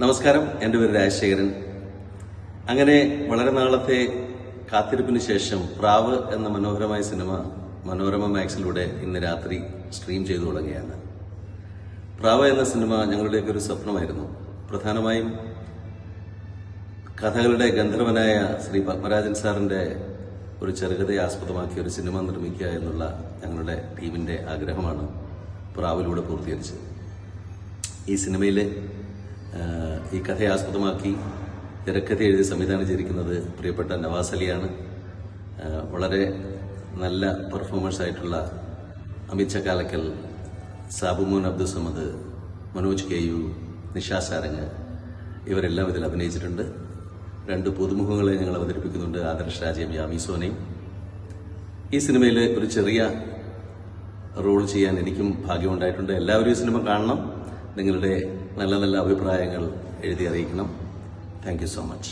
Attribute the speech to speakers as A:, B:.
A: നമസ്കാരം, എൻ്റെ പേര് രാജശേഖരൻ. അങ്ങനെ വളരെ നാളത്തെ കാത്തിരിപ്പിന് ശേഷം പ്രാവ് എന്ന മനോഹരമായ സിനിമ മനോരമ മാക്സിലൂടെ ഇന്ന് രാത്രി സ്ട്രീം ചെയ്തു തുടങ്ങിയാണ്. പ്രാവ് എന്ന സിനിമ ഞങ്ങളുടെയൊക്കെ ഒരു സ്വപ്നമായിരുന്നു. പ്രധാനമായും കഥകളുടെ ഗന്ധർവനായ ശ്രീ പത്മരാജൻ സാറിന്റെ ഒരു ചെറുകഥയെ ആസ്പദമാക്കി ഒരു സിനിമ നിർമ്മിക്കുക എന്നുള്ള ഞങ്ങളുടെ ടീമിന്റെ ആഗ്രഹമാണ് പ്രാവിലൂടെ പൂർത്തീകരിച്ചത്. ഈ സിനിമയിലെ ഈ കഥയെ ആസ്പദമാക്കി തിരക്കഥ എഴുതി സംവിധാനം ചെയ്തിരിക്കുന്നത് പ്രിയപ്പെട്ട നവാസ് അലിയാണ്. വളരെ നല്ല പെർഫോമൻസ് ആയിട്ടുള്ള അമിത് ചക്കാലക്കൽ, സാബുമോൻ അബ്ദുൽ സമദ്, മനോജ് കെ യു, നിഷാ സാരംഗ് ഇവരെല്ലാം ഇതിൽ അഭിനയിച്ചിട്ടുണ്ട്. 2 പുതുമുഖങ്ങളെ ഞങ്ങൾ അവതരിപ്പിക്കുന്നുണ്ട്, ആദർശ് രാജയും യാമി സോനയും. ഈ സിനിമയിൽ ഒരു ചെറിയ റോൾ ചെയ്യാൻ എനിക്കും ഭാഗ്യമുണ്ടായിട്ടുണ്ട്. എല്ലാവരും ഈ സിനിമ കാണണം. നിങ്ങളുടെ നല്ല നല്ല അഭിപ്രായങ്ങൾ എഴുതി അറിയിക്കണം. Thank you so much.